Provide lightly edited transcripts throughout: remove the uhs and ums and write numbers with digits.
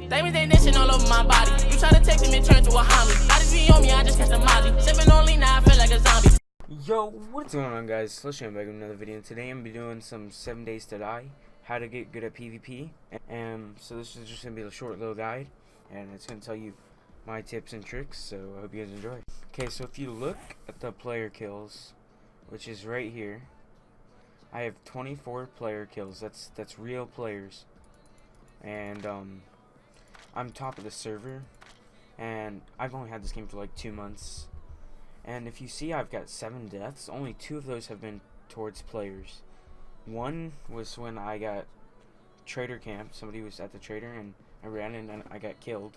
Diamonds they dashing all over my body. You try to text him and turn to a homie. Got his V on me, I just catch the molly. Sipping on lean, now I feel like a zombie. Yo, what's going on, guys? Slush back with another video. Today I'm gonna be doing some 7 days to die, how to get good at PvP. And so this is just gonna be a short little guide, and it's gonna tell you my tips and tricks. So I hope you guys enjoy. Okay, so if you look at the player kills, which is right here, I have 24 player kills. That's real players, and I'm top of the server, and I've only had this game for like 2 months. And if you see, I've got 7 deaths. Only 2 of those have been towards players. One was when I got trader camp. Somebody was at the trader, and I ran in and I got killed.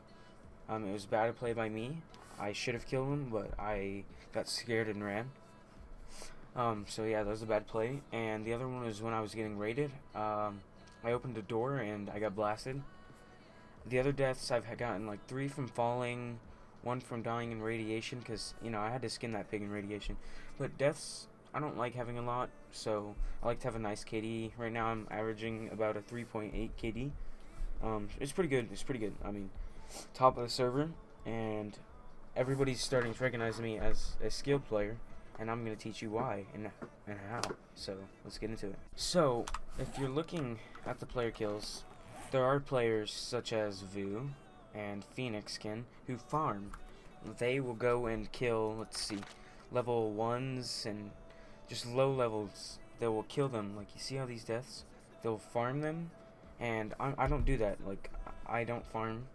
It was bad play by me. I should have killed him, but I got scared and ran. So yeah, that was a bad play. And the other one was when I was getting raided. I opened the door and I got blasted. The other deaths, I've gotten like 3 from falling, 1 from dying in radiation, because, you know, I had to skin that pig in radiation. But deaths, I don't like having a lot, so I like to have a nice KD. Right now I'm averaging about a 3.8 KD. It's pretty good. It's pretty good. I mean, top of the server, and everybody's starting to recognize me as a skilled player, and I'm going to teach you why and how. So let's get into it. So if you're looking at the player kills, there are players such as Vu and Phoenix Skin who farm. They will go and kill, let's see, level 1s and just low levels. They will kill them. Like, you see all these deaths? They'll farm them, and I don't do that. Like, I don't farm,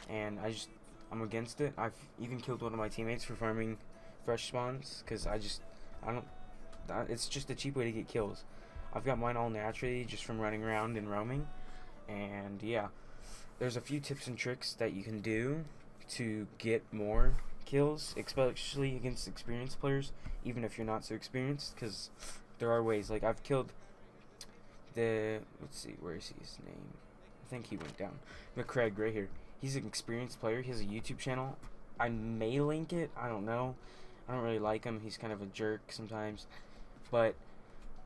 and I'm against it. I've even killed one of my teammates for farming fresh spawns, because it's just a cheap way to get kills. I've got mine all naturally just from running around and roaming. And yeah, there's a few tips and tricks that you can do to get more kills, especially against experienced players, even if you're not so experienced, because there are ways. Like, I've killed let's see, where is his name? I think he went down. McCraig, right here. He's an experienced player. He has a YouTube channel. I may link it. I don't know. I don't really like him. He's kind of a jerk sometimes, but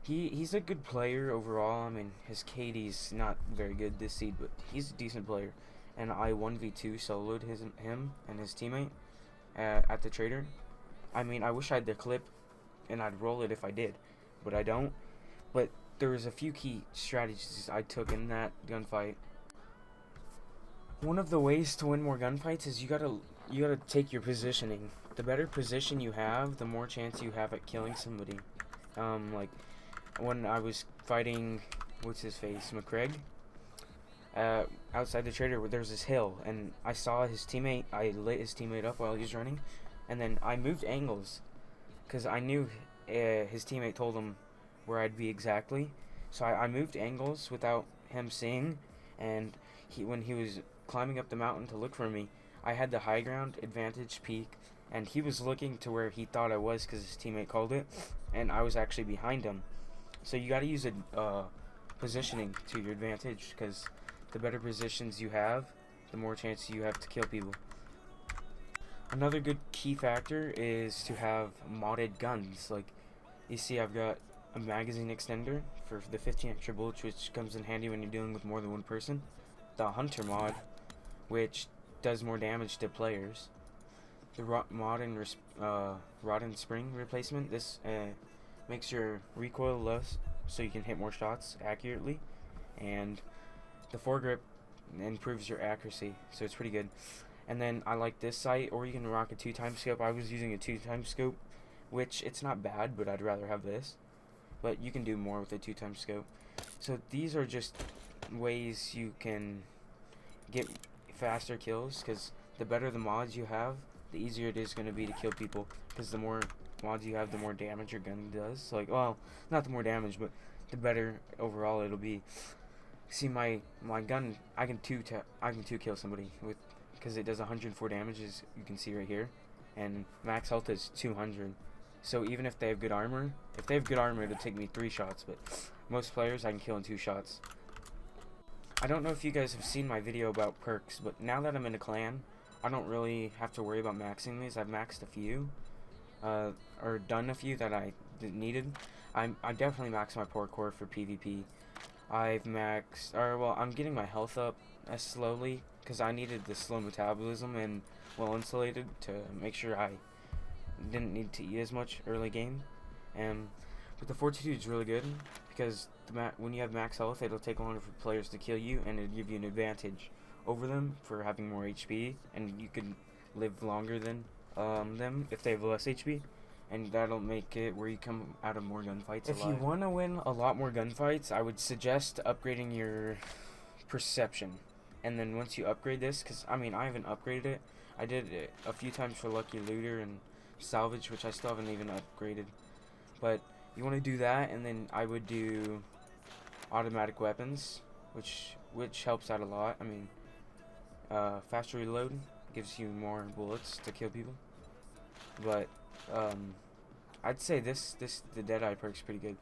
he's a good player overall. I mean, his KD's not very good this seed, but he's a decent player. And I 1v2 soloed him and his teammate at the trader. I mean, I wish I had the clip, and I'd roll it if I did, but I don't. But there was a few key strategies I took in that gunfight. One of the ways to win more gunfights is you gotta take your positioning. The better position you have, the more chance you have at killing somebody. Like when I was fighting, what's his face, McCraig, outside the trader, where there's this hill, and I saw his teammate. I lit his teammate up while he was running, and then I moved angles, because I knew his teammate told him where I'd be exactly. So I moved angles without him seeing, and when he was climbing up the mountain to look for me, I had the high ground advantage peak, and he was looking to where he thought I was because his teammate called it, and I was actually behind him. So you got to use a positioning to your advantage, because the better positions you have, the more chance you have to kill people. Another good key factor is to have modded guns. Like, you see, I've got a magazine extender for the 15 extra bullets, which comes in handy when you're dealing with more than one person. The Hunter mod, which does more damage to players. The mod and rod and spring replacement. This makes your recoil less, so you can hit more shots accurately, and the foregrip improves your accuracy, so it's pretty good. And then I like this sight, or you can rock a 2x scope. I was using a 2x scope, which it's not bad, but I'd rather have this. But you can do more with a 2x scope. So these are just ways you can get faster kills, because the better the mods you have, the easier it is going to be to kill people, because the more mods you have, the more damage your gun does. Like, well, not the more damage, but the better overall it'll be. See, my gun, I can two kill somebody with, because it does 104 damage, as you can see right here, and max health is 200. So even if they have good armor, it'll take me 3 shots, but most players I can kill in 2 shots. I don't know if you guys have seen my video about perks, but now that I'm in a clan, I don't really have to worry about maxing these. I've maxed a few, or done a few that I needed. I definitely maxed my parkour for PvP. I've maxed, or well, I'm getting my health up slowly, because I needed the slow metabolism and well insulated to make sure I didn't need to eat as much early game. And but the fortitude is really good because when you have max health, it'll take longer for players to kill you, and it'll give you an advantage over them for having more HP, and you can live longer than them if they have less HP, and that'll make it where you come out of more gunfights. If you want to win a lot more gunfights, I would suggest upgrading your perception. And then once you upgrade this, because I mean I haven't upgraded it, I did it a few times for Lucky Looter and Salvage, which I still haven't even upgraded, but you want to do that, and then I would do automatic weapons, which helps out a lot. I mean, faster reload gives you more bullets to kill people, but I'd say the Deadeye perk's pretty good.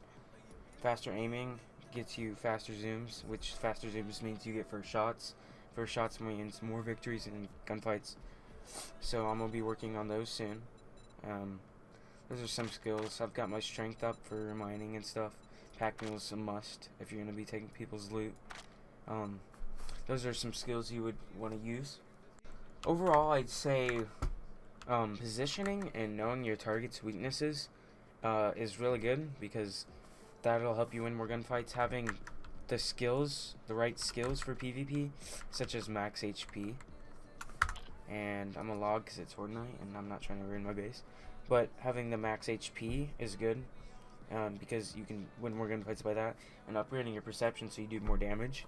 Faster aiming gets you faster zooms, which faster zooms means you get first shots. First shots means more victories in gunfights. So I'm gonna be working on those soon. Those are some skills. I've got my strength up for mining and stuff. Pack mule's a must if you're gonna be taking people's loot. Those are some skills you would want to use. Overall, I'd say positioning and knowing your target's weaknesses is really good, because that'll help you win more gunfights. Having the right skills for PvP, such as max HP. And I'm a log because it's Horde Night and I'm not trying to ruin my base. But having the max HP is good, because you can win more gunfights by that. And upgrading your perception so you do more damage.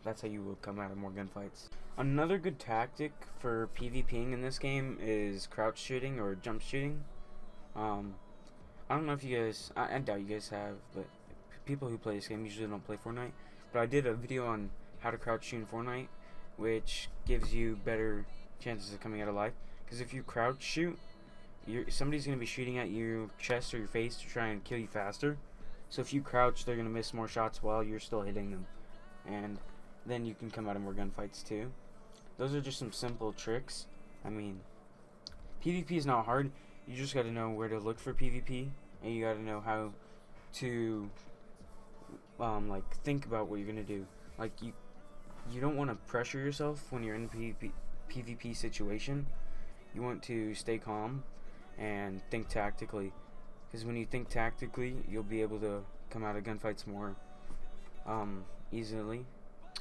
That's how you will come out of more gunfights. Another good tactic for PvPing in this game is crouch shooting or jump shooting. I don't know if you guys, I doubt you guys have, but people who play this game usually don't play Fortnite. But I did a video on how to crouch shoot in Fortnite, which gives you better chances of coming out alive. Because if you crouch shoot, somebody's going to be shooting at your chest or your face to try and kill you faster. So if you crouch, they're going to miss more shots while you're still hitting them. And then you can come out of more gunfights too. Those are just some simple tricks. I mean, PvP is not hard. You just got to know where to look for PvP, and you got to know how to like think about what you're gonna do. Like you don't want to pressure yourself when you're in a PvP situation. You want to stay calm and think tactically, because when you think tactically, you'll be able to come out of gunfights more easily,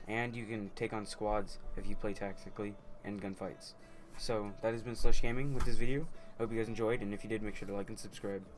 and you can take on squads if you play tactically in gunfights. So that has been Slush Gaming with this video. I hope you guys enjoyed, and if you did, make sure to like and subscribe.